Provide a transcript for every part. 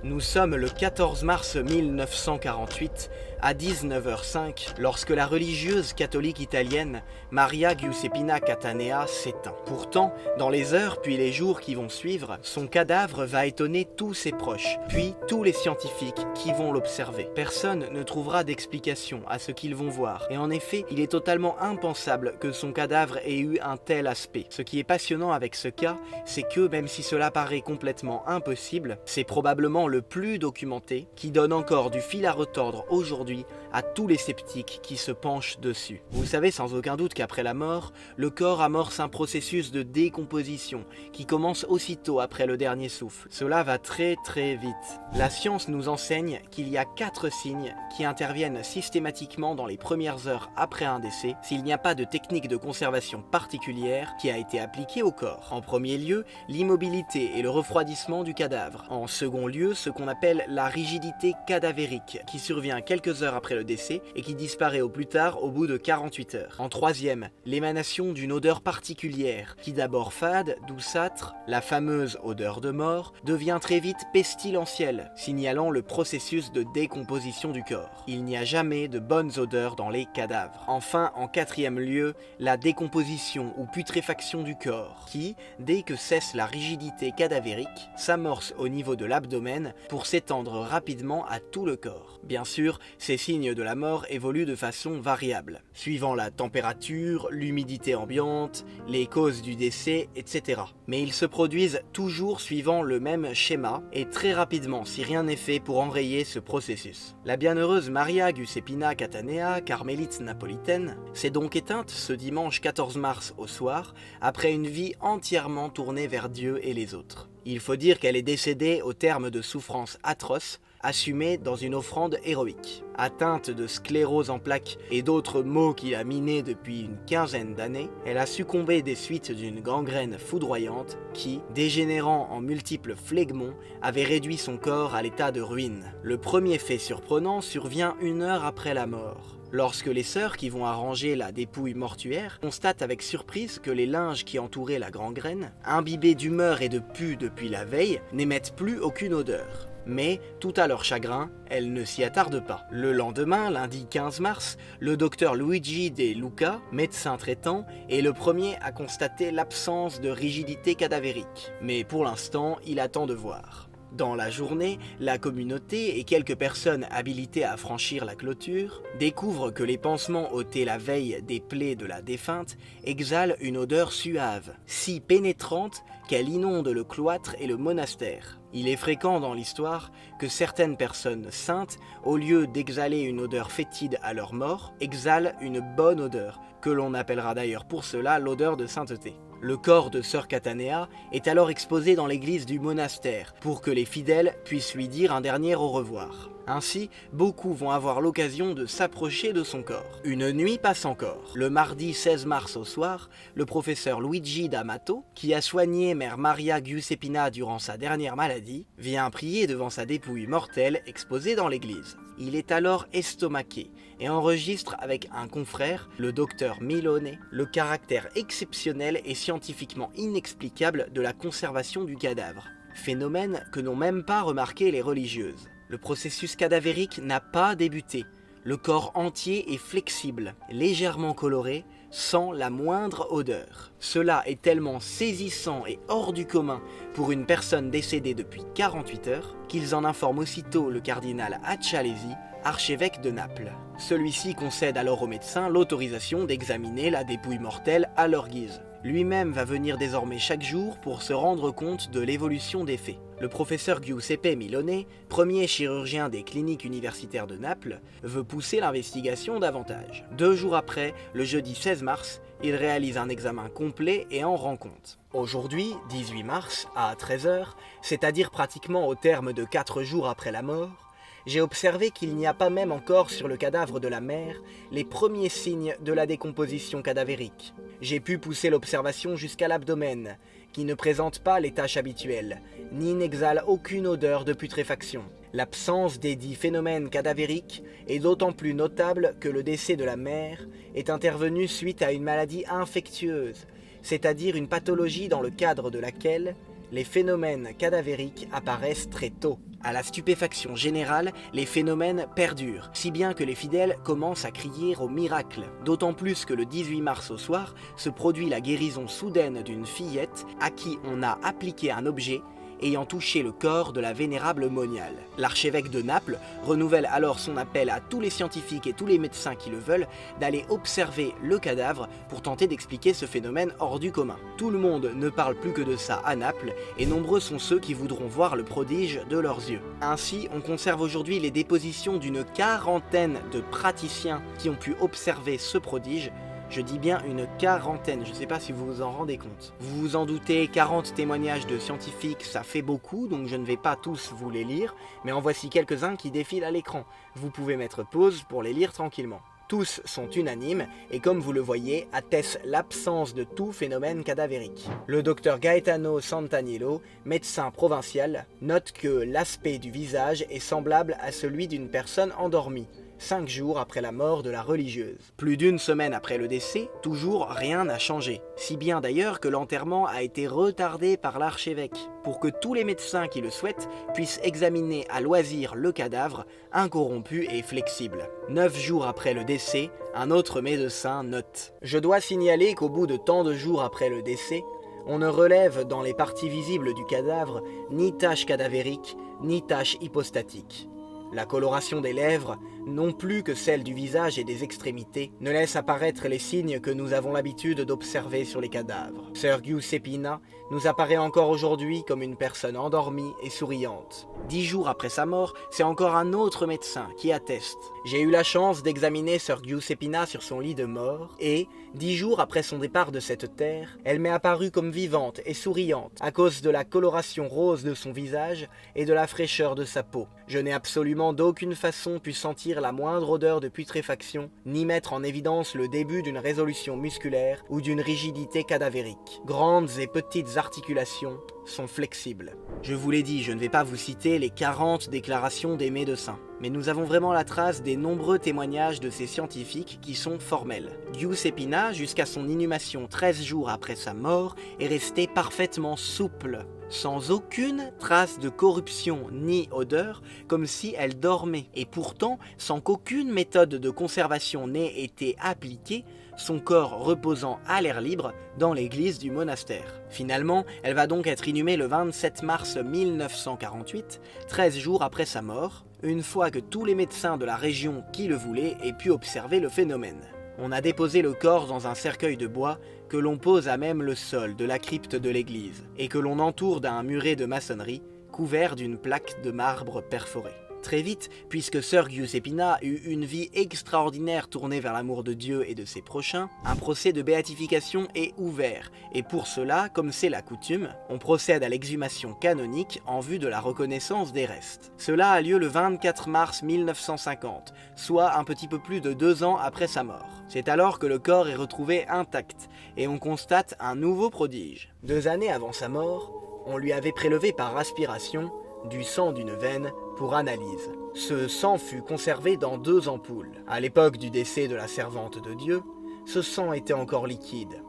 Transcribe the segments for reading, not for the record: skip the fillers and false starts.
Nous sommes le 14 mars 1948 à 19h05 lorsque la religieuse catholique italienne Maria Giuseppina Cattanea s'éteint. Pourtant, dans les heures puis les jours qui vont suivre, son cadavre va étonner tous ses proches, puis tous les scientifiques qui vont l'observer. Personne ne trouvera d'explication à ce qu'ils vont voir, et en effet, il est totalement impensable que son cadavre ait eu un tel aspect. Ce qui est passionnant avec ce cas, c'est que même si cela paraît complètement impossible, c'est probablement le plus documenté, qui donne encore du fil à retordre aujourd'hui à tous les sceptiques qui se penchent dessus. Vous savez sans aucun doute qu'après la mort, le corps amorce un processus de décomposition qui commence aussitôt après le dernier souffle. Cela va très vite. La science nous enseigne qu'il y a 4 signes qui interviennent systématiquement dans les premières heures après un décès s'il n'y a pas de technique de conservation particulière qui a été appliquée au corps. En premier lieu, l'immobilité et le refroidissement du cadavre. En second lieu, ce qu'on appelle la rigidité cadavérique qui survient quelques heures après le décès et qui disparaît au plus tard au bout de 48 heures. En troisième, l'émanation d'une odeur particulière qui d'abord fade, douceâtre, la fameuse odeur de mort, devient très vite pestilentielle, signalant le processus de décomposition du corps. Il n'y a jamais de bonnes odeurs dans les cadavres. Enfin, en quatrième lieu, la décomposition ou putréfaction du corps qui, dès que cesse la rigidité cadavérique, s'amorce au niveau de l'abdomen pour s'étendre rapidement à tout le corps. Bien sûr, ces signes de la mort évoluent de façon variable, suivant la température, l'humidité ambiante, les causes du décès, etc. Mais ils se produisent toujours suivant le même schéma et très rapidement si rien n'est fait pour enrayer ce processus. La bienheureuse Maria Giuseppina Cattanea, carmélite napolitaine, s'est donc éteinte ce dimanche 14 mars au soir, après une vie entièrement tournée vers Dieu et les autres. Il faut dire qu'elle est décédée au terme de souffrances atroces, assumée dans une offrande héroïque. Atteinte de sclérose en plaques et d'autres maux qui la minaient depuis une quinzaine d'années, elle a succombé des suites d'une gangrène foudroyante qui, dégénérant en multiples phlegmons, avait réduit son corps à l'état de ruine. Le premier fait surprenant survient 1 heure après la mort. Lorsque les sœurs qui vont arranger la dépouille mortuaire constatent avec surprise que les linges qui entouraient la gangrène, imbibés d'humeur et de pus depuis la veille, n'émettent plus aucune odeur. Mais, tout à leur chagrin, elles ne s'y attardent pas. Le lendemain, lundi 15 mars, le docteur Luigi De Luca, médecin traitant, est le premier à constater l'absence de rigidité cadavérique. Mais pour l'instant, il attend de voir. Dans la journée, la communauté et quelques personnes habilitées à franchir la clôture découvrent que les pansements ôtés la veille des plaies de la défunte exhalent une odeur suave, si pénétrante qu'elle inonde le cloître et le monastère. Il est fréquent dans l'histoire que certaines personnes saintes, au lieu d'exhaler une odeur fétide à leur mort, exhalent une bonne odeur, que l'on appellera d'ailleurs pour cela l'odeur de sainteté. Le corps de sœur Cattanea est alors exposé dans l'église du monastère pour que les fidèles puissent lui dire un dernier au revoir. Ainsi, beaucoup vont avoir l'occasion de s'approcher de son corps. Une nuit passe encore. Le mardi 16 mars au soir, le professeur Luigi D'Amato, qui a soigné mère Maria Giuseppina durant sa dernière maladie, vient prier devant sa dépouille mortelle exposée dans l'église. Il est alors estomaqué et enregistre avec un confrère, le docteur Milone, le caractère exceptionnel et scientifiquement inexplicable de la conservation du cadavre. Phénomène que n'ont même pas remarqué les religieuses. Le processus cadavérique n'a pas débuté. Le corps entier est flexible, légèrement coloré, sans la moindre odeur. Cela est tellement saisissant et hors du commun pour une personne décédée depuis 48 heures qu'ils en informent aussitôt le cardinal Accialesi, archevêque de Naples. Celui-ci concède alors aux médecins l'autorisation d'examiner la dépouille mortelle à leur guise. Lui-même va venir désormais chaque jour pour se rendre compte de l'évolution des faits. Le professeur Giuseppe Milone, premier chirurgien des cliniques universitaires de Naples, veut pousser l'investigation davantage. 2 jours après, le jeudi 16 mars, il réalise un examen complet et en rend compte. Aujourd'hui, 18 mars, à 13h, c'est-à-dire pratiquement au terme de 4 jours après la mort, j'ai observé qu'il n'y a pas même encore sur le cadavre de la mère les premiers signes de la décomposition cadavérique. J'ai pu pousser l'observation jusqu'à l'abdomen, qui ne présente pas les taches habituelles, ni n'exhale aucune odeur de putréfaction. L'absence des dits phénomènes cadavériques est d'autant plus notable que le décès de la mère est intervenu suite à une maladie infectieuse, c'est-à-dire une pathologie dans le cadre de laquelle les phénomènes cadavériques apparaissent très tôt. À la stupéfaction générale, les phénomènes perdurent, si bien que les fidèles commencent à crier au miracle. D'autant plus que le 18 mars au soir se produit la guérison soudaine d'une fillette à qui on a appliqué un objet ayant touché le corps de la vénérable moniale. L'archevêque de Naples renouvelle alors son appel à tous les scientifiques et tous les médecins qui le veulent d'aller observer le cadavre pour tenter d'expliquer ce phénomène hors du commun. Tout le monde ne parle plus que de ça à Naples et nombreux sont ceux qui voudront voir le prodige de leurs yeux. Ainsi, on conserve aujourd'hui les dépositions d'une quarantaine de praticiens qui ont pu observer ce prodige. Je dis bien une quarantaine, je ne sais pas si vous vous en rendez compte. Vous vous en doutez, 40 témoignages de scientifiques, ça fait beaucoup, donc je ne vais pas tous vous les lire, mais en voici quelques-uns qui défilent à l'écran. Vous pouvez mettre pause pour les lire tranquillement. Tous sont unanimes et comme vous le voyez, attestent l'absence de tout phénomène cadavérique. Le docteur Gaetano Sant'Agnello, médecin provincial, note que l'aspect du visage est semblable à celui d'une personne endormie. 5 jours après la mort de la religieuse. Plus d'une semaine après le décès, toujours rien n'a changé. Si bien d'ailleurs que l'enterrement a été retardé par l'archevêque, pour que tous les médecins qui le souhaitent puissent examiner à loisir le cadavre, incorrompu et flexible. 9 jours après le décès, un autre médecin note « Je dois signaler qu'au bout de tant de jours après le décès, on ne relève dans les parties visibles du cadavre ni taches cadavériques, ni taches hypostatiques. La coloration des lèvres, non plus que celle du visage et des extrémités, ne laisse apparaître les signes que nous avons l'habitude d'observer sur les cadavres. Sir Giuseppina nous apparaît encore aujourd'hui comme une personne endormie et souriante. 10 jours après sa mort, c'est encore un autre médecin qui atteste. J'ai eu la chance d'examiner Sir Giuseppina sur son lit de mort et, 10 jours après son départ de cette terre, elle m'est apparue comme vivante et souriante à cause de la coloration rose de son visage et de la fraîcheur de sa peau. Je n'ai absolument d'aucune façon pu sentir la moindre odeur de putréfaction, ni mettre en évidence le début d'une résolution musculaire ou d'une rigidité cadavérique. Grandes et petites articulations sont flexibles. Je vous l'ai dit, je ne vais pas vous citer les 40 déclarations des médecins, mais nous avons vraiment la trace des nombreux témoignages de ces scientifiques qui sont formels. Giuseppina, jusqu'à son inhumation 13 jours après sa mort, est resté parfaitement souple, sans aucune trace de corruption ni odeur, comme si elle dormait, et pourtant sans qu'aucune méthode de conservation n'ait été appliquée, son corps reposant à l'air libre dans l'église du monastère. Finalement, elle va donc être inhumée le 27 mars 1948, 13 jours après sa mort, une fois que tous les médecins de la région qui le voulaient aient pu observer le phénomène. On a déposé le corps dans un cercueil de bois que l'on pose à même le sol de la crypte de l'église et que l'on entoure d'un muret de maçonnerie couvert d'une plaque de marbre perforée. Très vite, puisque Sir Giuseppina eut une vie extraordinaire tournée vers l'amour de Dieu et de ses prochains, un procès de béatification est ouvert, et pour cela, comme c'est la coutume, on procède à l'exhumation canonique en vue de la reconnaissance des restes. Cela a lieu le 24 mars 1950, soit un petit peu plus de 2 ans après sa mort. C'est alors que le corps est retrouvé intact, et on constate un nouveau prodige. 2 années avant sa mort, on lui avait prélevé par aspiration du sang d'une veine pour analyse. Ce sang fut conservé dans 2 ampoules. À l'époque du décès de la servante de Dieu, ce sang était encore liquide.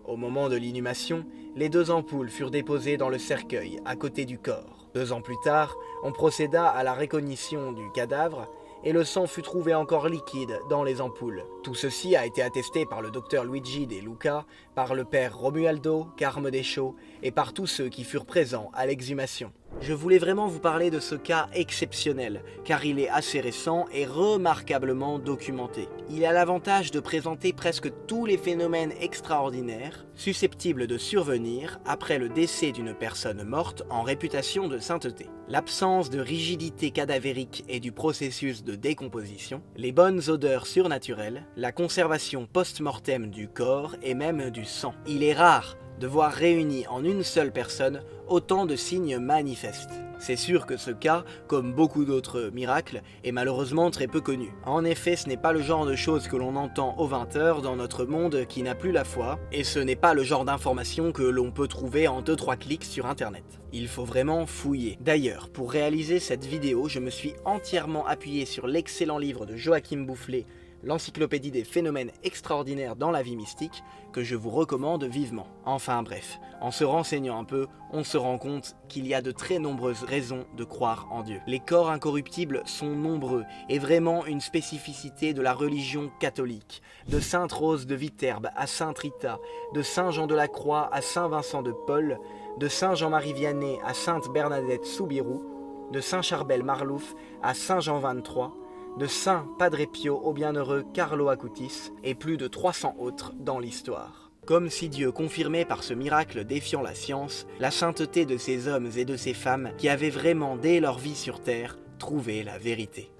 Au moment de l'inhumation, les 2 ampoules furent déposées dans le cercueil à côté du corps. 2 ans plus tard, on procéda à la récognition du cadavre et le sang fut trouvé encore liquide dans les ampoules. Tout ceci a été attesté par le docteur Luigi De Luca, par le père Romualdo Carme Deschaux et par tous ceux qui furent présents à l'exhumation. Je voulais vraiment vous parler de ce cas exceptionnel, car il est assez récent et remarquablement documenté. Il a l'avantage de présenter presque tous les phénomènes extraordinaires susceptibles de survenir après le décès d'une personne morte en réputation de sainteté. L'absence de rigidité cadavérique et du processus de décomposition, les bonnes odeurs surnaturelles, la conservation post-mortem du corps et même du sang. Il est rare de voir réunis en une seule personne autant de signes manifestes. C'est sûr que ce cas, comme beaucoup d'autres miracles, est malheureusement très peu connu. En effet, ce n'est pas le genre de choses que l'on entend aux 20h dans notre monde qui n'a plus la foi, et ce n'est pas le genre d'informations que l'on peut trouver en 2-3 clics sur internet. Il faut vraiment fouiller. D'ailleurs, pour réaliser cette vidéo, je me suis entièrement appuyé sur l'excellent livre de Joachim Boufflet, l'encyclopédie des phénomènes extraordinaires dans la vie mystique, que je vous recommande vivement. Enfin bref, en se renseignant un peu, on se rend compte qu'il y a de très nombreuses raisons de croire en Dieu. Les corps incorruptibles sont nombreux et vraiment une spécificité de la religion catholique. De Sainte Rose de Viterbe à Sainte Rita, de Saint Jean de la Croix à Saint Vincent de Paul, de Saint Jean-Marie Vianney à Sainte Bernadette Soubirous, de Saint Charbel Marlouf à Saint Jean 23, de Saint Padre Pio au bienheureux Carlo Acutis et plus de 300 autres dans l'histoire. Comme si Dieu confirmait par ce miracle défiant la science la sainteté de ces hommes et de ces femmes qui avaient vraiment, dès leur vie sur terre, trouvé la vérité.